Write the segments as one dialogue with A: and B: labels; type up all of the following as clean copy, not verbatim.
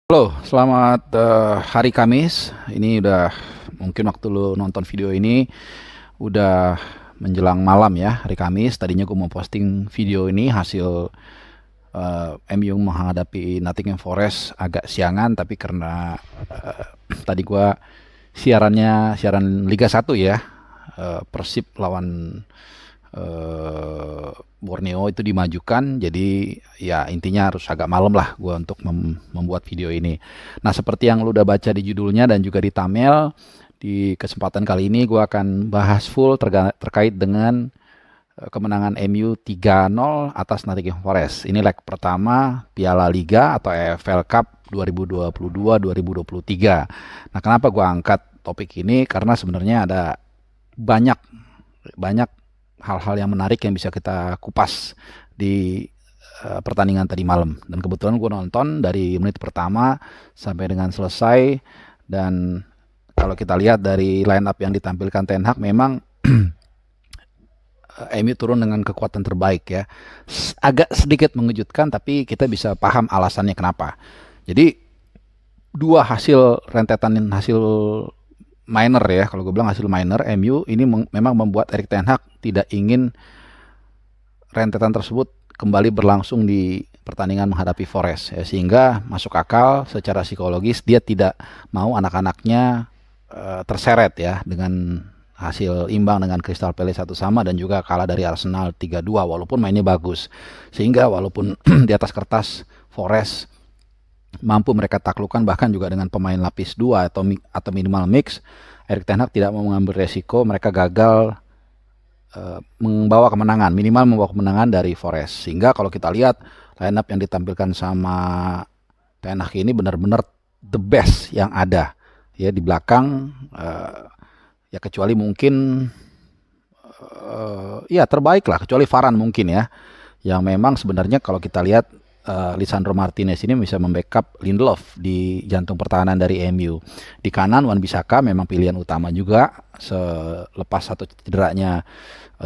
A: Halo, selamat hari Kamis. Ini udah mungkin waktu lu nonton video ini udah menjelang malam ya, hari Kamis. Tadinya gue mau posting video ini hasil MU menghadapi Nottingham Forest agak siangan, tapi karena tadi gue siaran Liga 1 ya, Persib lawan Borneo itu dimajukan, jadi ya intinya harus agak malam lah gue untuk membuat video ini. Nah, seperti yang lu udah baca di judulnya dan juga di thumbnail, di kesempatan kali ini gue akan bahas full terkait dengan kemenangan MU 3-0 atas Nottingham Forest. Ini leg pertama Piala Liga atau EFL Cup 2022-2023. Nah, kenapa gue angkat topik ini? Karena sebenarnya ada banyak banyak hal-hal yang menarik yang bisa kita kupas di pertandingan tadi malam. Dan kebetulan gue nonton dari menit pertama sampai dengan selesai. Dan kalau kita lihat dari line up yang ditampilkan Ten Hag, memang MU turun dengan kekuatan terbaik ya. Agak sedikit mengejutkan, tapi kita bisa paham alasannya kenapa. Jadi dua hasil rentetan hasil minor ya, kalau gue bilang hasil minor, MU ini memang membuat Erik ten Hag tidak ingin rentetan tersebut kembali berlangsung di pertandingan menghadapi Forest ya, sehingga masuk akal secara psikologis dia tidak mau anak-anaknya terseret ya dengan hasil imbang dengan Crystal Palace 1-1 dan juga kalah dari Arsenal 3-2 walaupun mainnya bagus, sehingga walaupun di atas kertas Forest mampu mereka taklukkan bahkan juga dengan pemain lapis 2 atau minimal mix, Erik ten Hag tidak mau mengambil resiko mereka gagal membawa kemenangan, minimal membawa kemenangan dari Forest. Sehingga kalau kita lihat line up yang ditampilkan sama ten Hag ini benar-benar the best yang ada ya di belakang, ya kecuali mungkin ya terbaik lah, kecuali Varane mungkin ya, yang memang sebenarnya kalau kita lihat Lisandro Martinez ini bisa membackup Lindelof di jantung pertahanan dari MU. Di kanan Wan-Bissaka memang pilihan utama juga selepas satu cederanya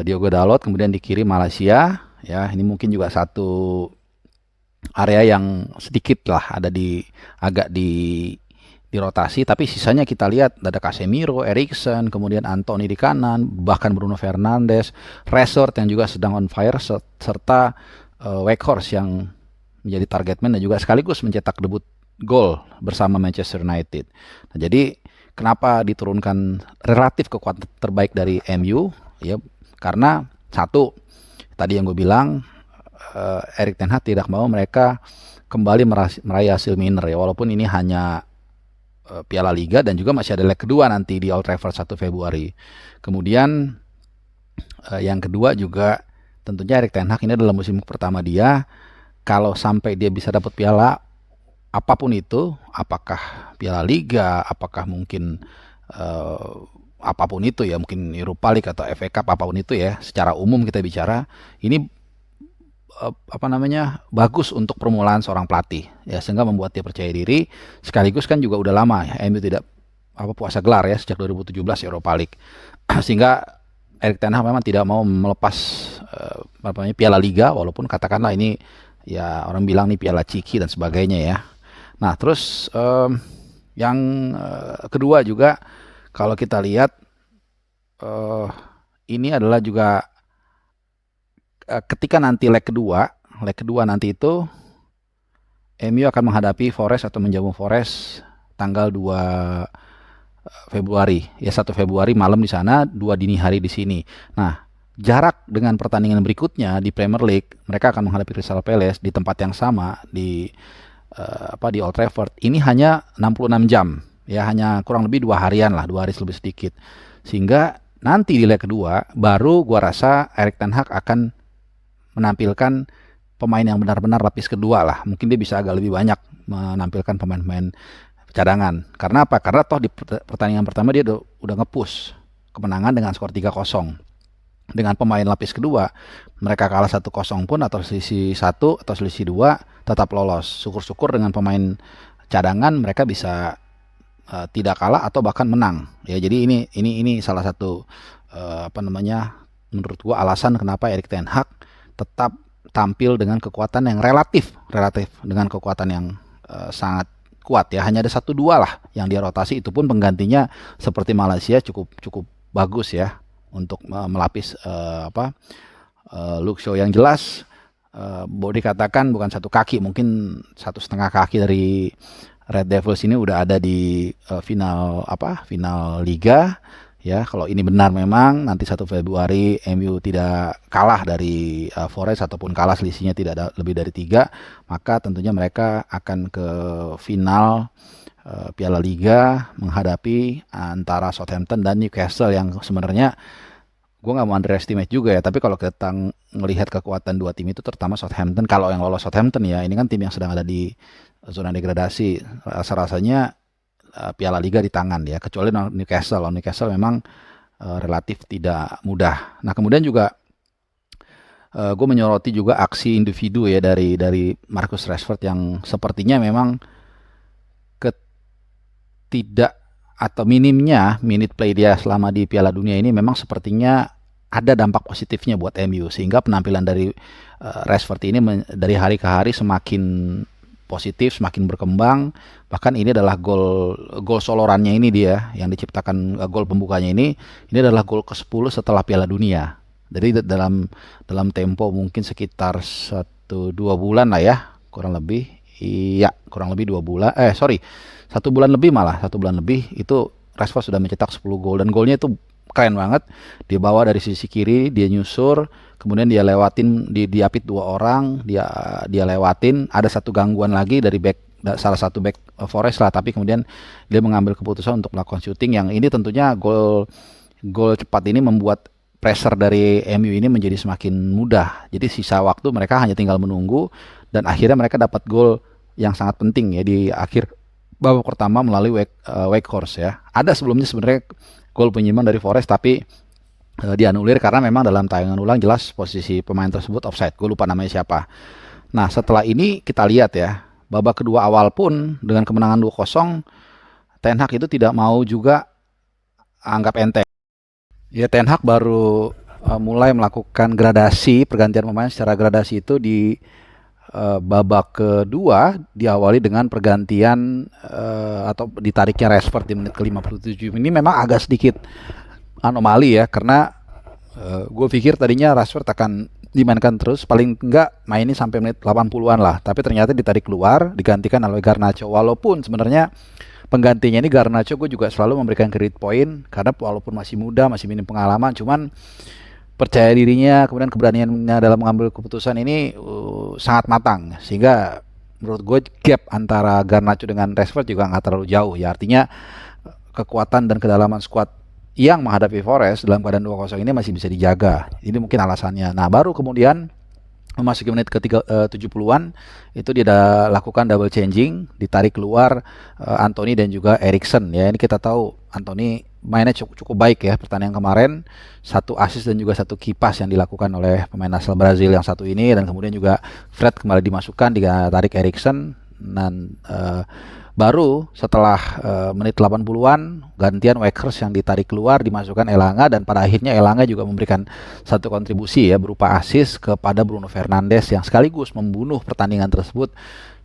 A: Diogo Dalot, kemudian di kiri Malaysia ya, ini mungkin juga satu area yang sedikit lah ada agak di rotasi, tapi sisanya kita lihat ada Casemiro, Eriksen, kemudian Anthony di kanan, bahkan Bruno Fernandes, Rashford yang juga sedang on fire, serta Weghorst yang menjadi target man dan juga sekaligus mencetak debut gol bersama Manchester United. Nah, jadi kenapa diturunkan relatif kekuatan terbaik dari MU ya, karena satu tadi yang gue bilang, Erik ten Hag tidak mau mereka kembali meraih hasil minor ya, walaupun ini hanya Piala Liga dan juga masih ada leg kedua nanti di Old Trafford 1 Februari. Kemudian yang kedua juga tentunya Erik ten Hag ini adalah musim pertama dia. Kalau sampai dia bisa dapat piala apapun itu, apakah Piala Liga, apakah mungkin apapun itu ya, mungkin Europa League atau FA Cup apapun itu ya, secara umum kita bicara, ini bagus untuk permulaan seorang pelatih ya, sehingga membuat dia percaya diri. Sekaligus kan juga udah lama ya MU tidak puasa gelar ya sejak 2017 Europa League. Sehingga Erik ten Hag memang tidak mau melepas Piala Liga, walaupun katakanlah ini ya orang bilang nih piala ciki dan sebagainya ya. Nah terus yang kedua juga kalau kita lihat ini adalah juga ketika nanti leg kedua nanti itu MU akan menghadapi Forest atau menjamu Forest tanggal 2 Februari ya, 1 Februari malam di sana, 2 dini hari di sini. Nah, jarak dengan pertandingan berikutnya di Premier League, mereka akan menghadapi Crystal Palace di tempat yang sama di Old Trafford. Ini hanya 66 jam ya, hanya kurang lebih 2 harian lah, 2 hari lebih sedikit. Sehingga nanti di leg kedua baru gua rasa Erik ten Hag akan menampilkan pemain yang benar-benar lapis kedua lah. Mungkin dia bisa agak lebih banyak menampilkan pemain-pemain cadangan. Karena apa? Karena toh di pertandingan pertama dia udah nge-push kemenangan dengan skor 3-0. Dengan pemain lapis kedua, mereka kalah 1-0 pun atau selisih 1 atau selisih 2 tetap lolos. Syukur-syukur dengan pemain cadangan mereka bisa tidak kalah atau bahkan menang. Ya, jadi ini salah satu menurut gua alasan kenapa Erik ten Hag tetap tampil dengan kekuatan yang relatif dengan kekuatan yang sangat kuat ya. Hanya ada 1-2 lah yang dia rotasi, itu pun penggantinya seperti Malaysia cukup bagus ya untuk melapis Luke Shaw yang jelas. Boleh dikatakan bukan 1 kaki, mungkin 1,5 kaki dari Red Devils ini udah ada di final Liga ya. Kalau ini benar memang nanti 1 Februari MU tidak kalah dari Forest ataupun kalah selisihnya tidak ada lebih dari 3, maka tentunya mereka akan ke final Piala Liga menghadapi antara Southampton dan Newcastle, yang sebenarnya gue nggak mau underestimate juga ya, tapi kalau kita melihat kekuatan 2 tim itu, terutama Southampton, kalau yang lolos Southampton ya, ini kan tim yang sedang ada di zona degradasi, rasa-rasanya Piala Liga di tangan ya, kecuali Newcastle. Newcastle memang relatif tidak mudah. Nah kemudian juga gue menyoroti juga aksi individu ya dari Marcus Rashford yang sepertinya memang ketidak atau minimnya minute play dia selama di Piala Dunia ini memang sepertinya ada dampak positifnya buat MU, sehingga penampilan dari Rashford ini dari hari ke hari semakin positif, semakin berkembang. Bahkan ini adalah gol solorannya ini dia yang diciptakan, gol pembukanya ini adalah gol ke-10 setelah Piala Dunia. Jadi dalam tempo mungkin sekitar 1-2 bulan lah ya, kurang lebih. Iya, kurang lebih 2 bulan. 1 bulan lebih, malah 1 bulan lebih itu Rashford sudah mencetak 10 gol, dan golnya itu keren banget. Dia bawa dari sisi kiri, dia nyusur, kemudian dia lewatin, diapit 2 orang, dia lewatin, ada 1 gangguan lagi dari salah satu back Forest lah, tapi kemudian dia mengambil keputusan untuk melakukan shooting, yang ini tentunya gol cepat ini membuat pressure dari MU ini menjadi semakin mudah. Jadi sisa waktu mereka hanya tinggal menunggu, dan akhirnya mereka dapat gol yang sangat penting ya di akhir babak pertama melalui Weghorst ya. Ada sebelumnya sebenarnya gol penyimbang dari Forest, tapi dianulir karena memang dalam tayangan ulang jelas posisi pemain tersebut offside. Gue lupa namanya siapa. Nah setelah ini kita lihat ya, babak kedua awal pun dengan kemenangan 2-0, Ten Hag itu tidak mau juga anggap enteng. Ya, Ten Hag baru mulai melakukan gradasi, pergantian pemain secara gradasi itu di babak kedua, diawali dengan pergantian atau ditariknya Rashford di menit ke-57. Ini memang agak sedikit anomali ya, karena gue pikir tadinya Rashford akan dimainkan terus, paling enggak mainin sampai menit 80-an lah, tapi ternyata ditarik keluar, digantikan oleh Garnacho. Walaupun sebenarnya penggantinya ini Garnacho gue juga selalu memberikan credit point, karena walaupun masih muda, masih minim pengalaman, cuman percaya dirinya, kemudian keberaniannya dalam mengambil keputusan ini sangat matang, sehingga menurut gue gap antara Garnacho dengan Rashford juga nggak terlalu jauh ya. Artinya kekuatan dan kedalaman skuad yang menghadapi Forest dalam keadaan 2-0 ini masih bisa dijaga. Ini mungkin alasannya. Nah baru kemudian memasuki menit ke-70-an itu dia lakukan double changing, ditarik keluar Anthony dan juga Eriksen ya. Ini kita tahu Anthony mainnya cukup baik ya pertandingan kemarin, 1 assist dan juga 1 kipas yang dilakukan oleh pemain asal Brazil yang satu ini, dan kemudian juga Fred kembali dimasukkan, ditarik Eriksen, dan baru setelah menit 80-an gantian Weghorst yang ditarik keluar, dimasukkan Elanga, dan pada akhirnya Elanga juga memberikan 1 kontribusi ya berupa assist kepada Bruno Fernandes yang sekaligus membunuh pertandingan tersebut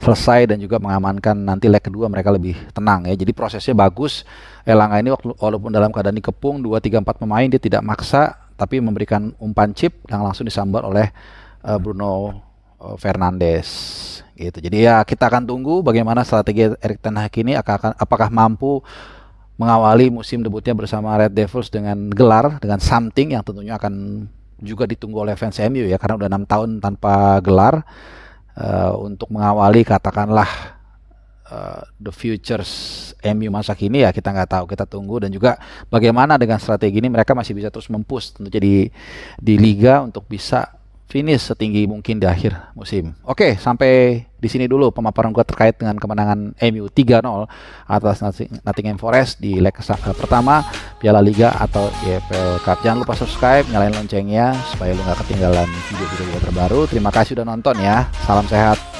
A: selesai, dan juga mengamankan nanti leg kedua mereka lebih tenang ya. Jadi prosesnya bagus. Elanga ini walaupun dalam keadaan dikepung 2, 3, 4 pemain, dia tidak maksa, tapi memberikan umpan chip yang langsung disambar oleh Bruno Fernandes gitu. Jadi ya kita akan tunggu bagaimana strategi Erik ten Hag ini, apakah mampu mengawali musim debutnya bersama Red Devils dengan gelar, dengan something yang tentunya akan juga ditunggu oleh fans MU ya, karena udah 6 tahun tanpa gelar. Untuk mengawali katakanlah the futures MU masa kini ya, kita nggak tahu, kita tunggu. Dan juga bagaimana dengan strategi ini mereka masih bisa terus mempush tentunya di liga untuk bisa finish setinggi mungkin di akhir musim. Oke, sampai di sini dulu pemaparan gue terkait dengan kemenangan MU 3-0 atas Nottingham Forest di leg pertama Piala Liga atau EFL Cup. Jangan lupa subscribe, nyalain loncengnya supaya lu nggak ketinggalan video-video terbaru. Terima kasih udah nonton ya. Salam sehat.